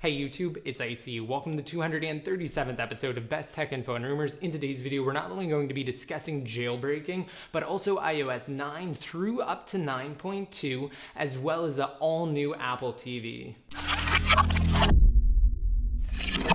Hey YouTube, it's ICU. Welcome to the 237th episode of Best Tech Info and Rumors. In today's video, we're not only going to be discussing jailbreaking, but also iOS 9 through up to 9.2, as well as the all-new Apple TV.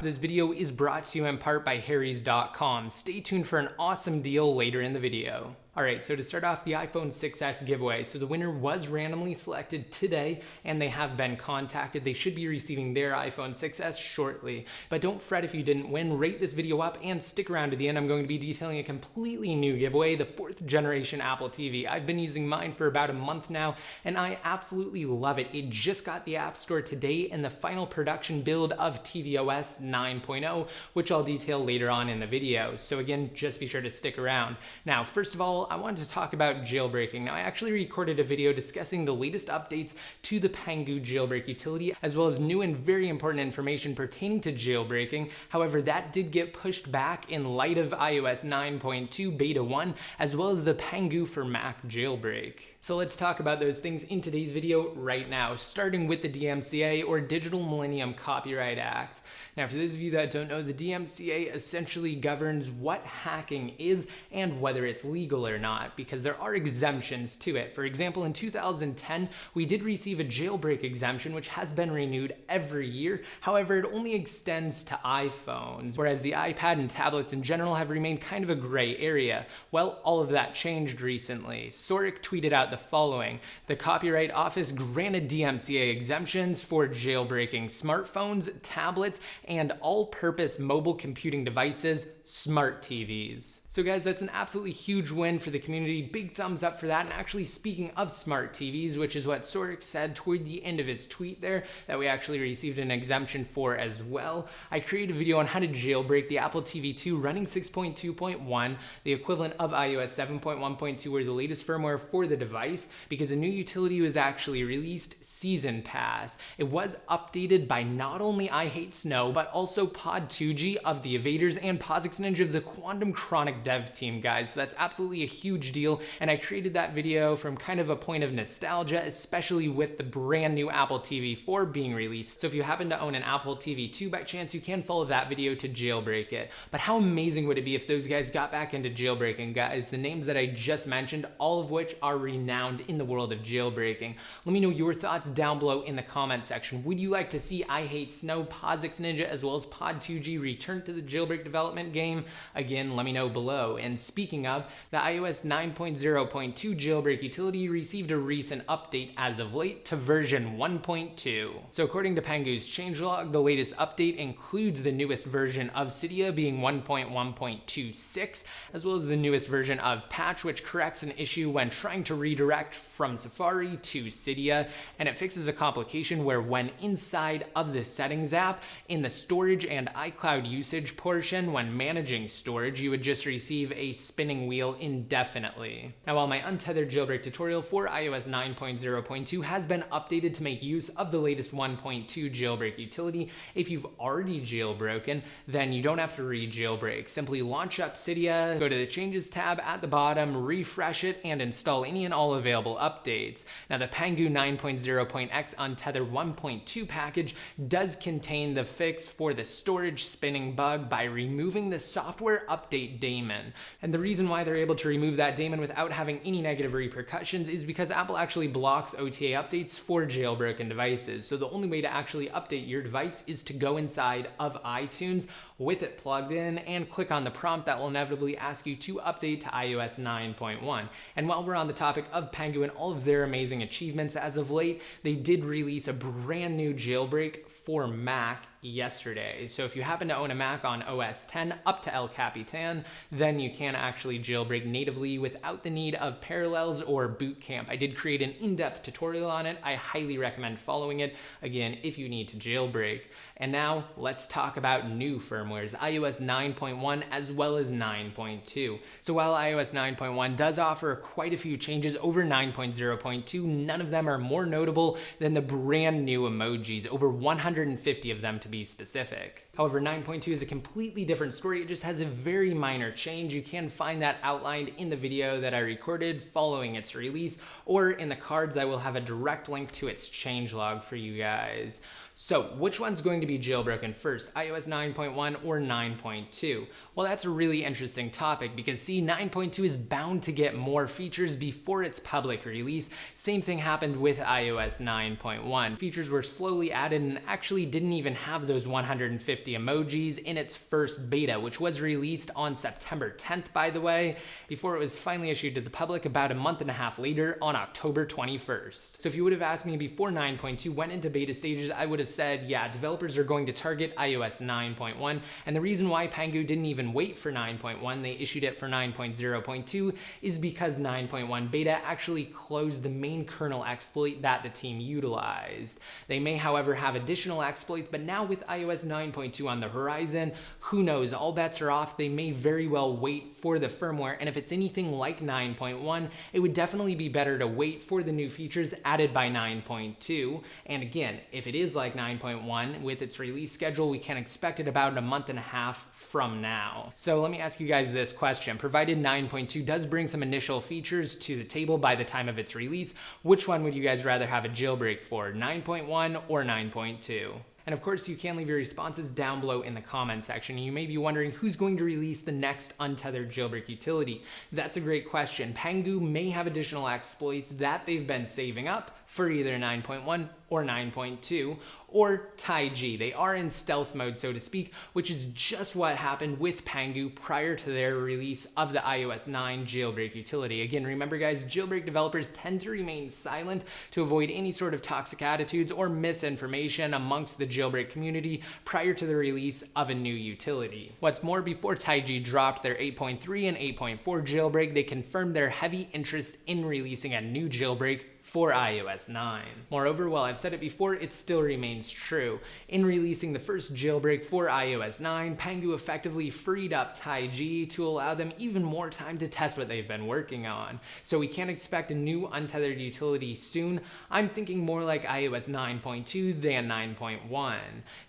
This video is brought to you in part by Harrys.com. Stay tuned for an awesome deal later in the video. Alright, so to start off, the iPhone 6s giveaway. So the winner was randomly selected today, and they have been contacted. They should be receiving their iPhone 6s shortly. But don't fret if you didn't win. Rate this video up and stick around to the end. I'm going to be detailing a completely new giveaway, the 4th generation Apple TV. I've been using mine for about a month now, and I absolutely love it. It just got the App Store today in the final production build of tvOS 9.0, which I'll detail later on in the video. So again, just be sure to stick around. Now, first of all, I wanted to talk about jailbreaking. Now, I actually recorded a video discussing the latest updates to the Pangu jailbreak utility, as well as new and very important information pertaining to jailbreaking. However, that did get pushed back in light of iOS 9.2 Beta 1, as well as the Pangu for Mac jailbreak. So let's talk about those things in today's video right now, starting with the DMCA, or Digital Millennium Copyright Act. Now, for those of you that don't know, the DMCA essentially governs what hacking is and whether it's legal or not, because there are exemptions to it. For example, in 2010, we did receive a jailbreak exemption, which has been renewed every year. However, it only extends to iPhones, whereas the iPad and tablets in general have remained kind of a gray area. Well, all of that changed recently. Sorek tweeted out the following: the Copyright Office granted DMCA exemptions for jailbreaking smartphones, tablets, and all-purpose mobile computing devices, smart TVs. So guys, that's an absolutely huge win for the community. Big thumbs up for that. And actually, speaking of smart TVs, which is what Sorek said toward the end of his tweet there, that we actually received an exemption for as well, I created a video on how to jailbreak the Apple TV 2 running 6.2.1, the equivalent of iOS 7.1.2, or the latest firmware for the device, because a new utility was actually released, Season Pass. It was updated by not only iHateSnow, but also Pod2G of the Evaders and POSIX Ninja of the Quantum Chronic dev team, guys. So that's absolutely a huge deal, and I created that video from kind of a point of nostalgia, especially with the brand new Apple TV 4 being released. So if you happen to own an Apple TV 2 by chance, you can follow that video to jailbreak it. But how amazing would it be if those guys got back into jailbreaking, guys? The names that I just mentioned, all of which are renowned in the world of jailbreaking. Let me know your thoughts down below in the comment section. Would you like to see iHateSnow, POSIX Ninja, as well as Pod2G return to the jailbreak development game? Again, let me know below. And speaking of, the iOS 9.0.2 jailbreak utility received a recent update as of late to version 1.2. So according to Pangu's changelog, the latest update includes the newest version of Cydia being 1.1.26, as well as the newest version of Patch, which corrects an issue when trying to redirect from Safari to Cydia, and it fixes a complication where when inside of the Settings app, in the storage and iCloud usage portion, when managing storage, you would just receive a spinning wheel indefinitely. Now, while my untethered jailbreak tutorial for iOS 9.0.2 has been updated to make use of the latest 1.2 jailbreak utility, if you've already jailbroken, then you don't have to re-jailbreak. Simply launch up Cydia, go to the Changes tab at the bottom, refresh it, and install any and all available updates. Now, the Pangu 9.0.x Untethered 1.2 package does contain the fix for the storage spinning bug by removing the software update daemon. And the reason why they're able to remove that daemon without having any negative repercussions is because Apple actually blocks OTA updates for jailbroken devices. So the only way to actually update your device is to go inside of iTunes with it plugged in and click on the prompt that will inevitably ask you to update to iOS 9.1. And while we're on the topic of Pangu and all of their amazing achievements as of late, they did release a brand new jailbreak for Mac yesterday. So if you happen to own a Mac on OS 10 up to El Capitan, then you can actually jailbreak natively without the need of Parallels or Boot Camp. I did create an in-depth tutorial on it. I highly recommend following it, again, if you need to jailbreak. And now let's talk about new firmwares, iOS 9.1 as well as 9.2. So while iOS 9.1 does offer quite a few changes over 9.0.2, none of them are more notable than the brand new emojis. Over 100 150 of them to be specific. However, 9.2 is a completely different story. It just has a very minor change. You can find that outlined in the video that I recorded following its release, or in the cards I will have a direct link to its changelog for you guys. So which one's going to be jailbroken first, iOS 9.1 or 9.2? Well, that's a really interesting topic because see, 9.2 is bound to get more features before its public release. Same thing happened with iOS 9.1. Features were slowly added and actually didn't even have those 150 emojis in its first beta, which was released on September 10th, by the way, before it was finally issued to the public about a month and a half later on October 21st. So if you would have asked me before 9.2 went into beta stages, I would have said, yeah, developers are going to target iOS 9.1, and the reason why Pangu didn't even wait for 9.1, they issued it for 9.0.2, is because 9.1 beta actually closed the main kernel exploit that the team utilized. They may, however, have additional exploits, but now with iOS 9.2 on the horizon, who knows, all bets are off. They may very well wait for the firmware, and if it's anything like 9.1, it would definitely be better to wait for the new features added by 9.2, and again, if it is like 9.1 with its release schedule, we can expect it about a month and a half from now. So let me ask you guys this question. Provided 9.2 does bring some initial features to the table by the time of its release, which one would you guys rather have a jailbreak for, 9.1 or 9.2? And of course, you can leave your responses down below in the comment section. You may be wondering who's going to release the next untethered jailbreak utility. That's a great question. Pangu may have additional exploits that they've been saving up for either 9.1 or 9.2, or TaiG. They are in stealth mode, so to speak, which is just what happened with Pangu prior to their release of the iOS 9 jailbreak utility. Again, remember guys, jailbreak developers tend to remain silent to avoid any sort of toxic attitudes or misinformation amongst the jailbreak community prior to the release of a new utility. What's more, before TaiG dropped their 8.3 and 8.4 jailbreak, they confirmed their heavy interest in releasing a new jailbreak for iOS 9. Moreover, while I've said it before, it still remains true. In releasing the first jailbreak for iOS 9, Pangu effectively freed up TaiG to allow them even more time to test what they've been working on. So we can't expect a new untethered utility soon. I'm thinking more like iOS 9.2 than 9.1.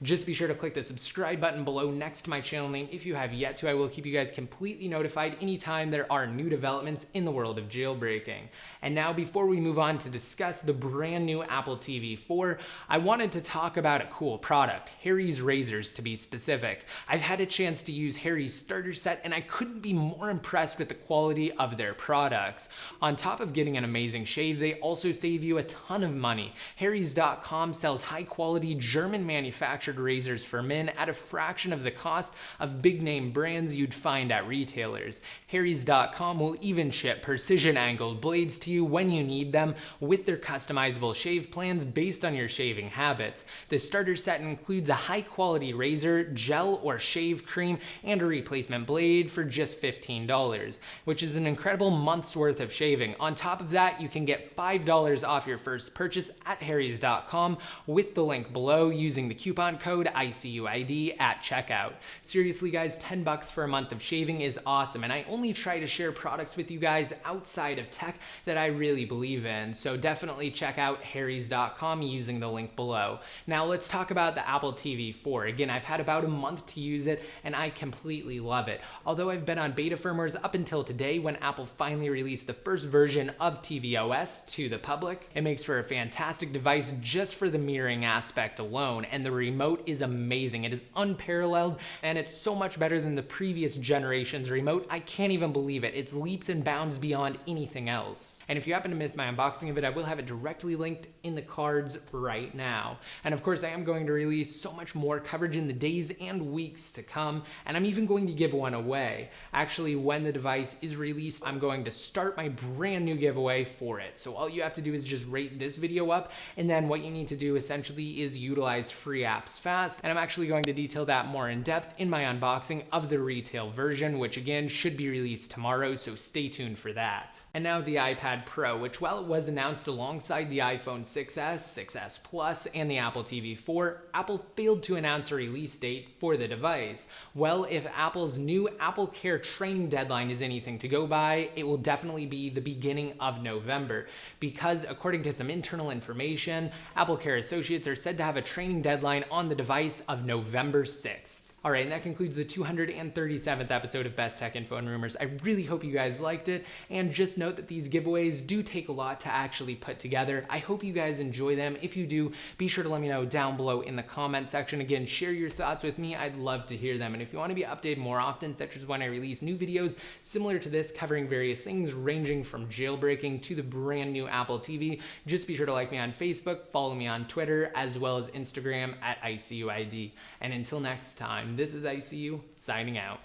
Just be sure to click the subscribe button below next to my channel name if you have yet to. I will keep you guys completely notified anytime there are new developments in the world of jailbreaking. And now, before we move on to discuss the brand new Apple TV 4, I wanted to talk about a cool product, Harry's razors to be specific. I've had a chance to use Harry's starter set and I couldn't be more impressed with the quality of their products. On top of getting an amazing shave, they also save you a ton of money. Harrys.com sells high quality German manufactured razors for men at a fraction of the cost of big name brands you'd find at retailers. Harrys.com will even ship precision angled blades to you when you need them, with their customizable shave plans based on your shaving habits. The starter set includes a high quality razor, gel or shave cream, and a replacement blade for just $15, which is an incredible month's worth of shaving. On top of that, you can get $5 off your first purchase at Harrys.com with the link below using the coupon code ICUID at checkout. Seriously guys, $10 for a month of shaving is awesome, and I only try to share products with you guys outside of tech that I really believe in. So definitely check out Harrys.com using the link below. Now let's talk about the Apple TV 4. Again, I've had about a month to use it and I completely love it. Although I've been on beta firmwares up until today when Apple finally released the first version of tvOS to the public, it makes for a fantastic device just for the mirroring aspect alone, and the remote is amazing. It is unparalleled and it's so much better than the previous generation's remote. I can't even believe it. It's leaps and bounds beyond anything else. And if you happen to miss my unboxing of it, I will have it directly linked in the cards right now. And of course, I am going to release so much more coverage in the days and weeks to come, and I'm even going to give one away. Actually, when the device is released, I'm going to start my brand new giveaway for it. So all you have to do is just rate this video up, and then what you need to do essentially is utilize free apps fast. And I'm actually going to detail that more in depth in my unboxing of the retail version, which again should be released tomorrow, so stay tuned for that. And now the iPad Pro, which while it was announced announced alongside the iPhone 6s, 6s Plus, and the Apple TV 4, Apple failed to announce a release date for the device. Well, if Apple's new AppleCare training deadline is anything to go by, it will definitely be the beginning of November, because according to some internal information, AppleCare associates are said to have a training deadline on the device of November 6th. Alright, and that concludes the 237th episode of Best Tech Info and Rumors. I really hope you guys liked it, and just note that these giveaways do take a lot to actually put together. I hope you guys enjoy them. If you do, be sure to let me know down below in the comment section. Again, share your thoughts with me. I'd love to hear them. And if you want to be updated more often, such as when I release new videos similar to this, covering various things ranging from jailbreaking to the brand new Apple TV, just be sure to like me on Facebook, follow me on Twitter, as well as Instagram at ICUID. And until next time, this is ICU signing out.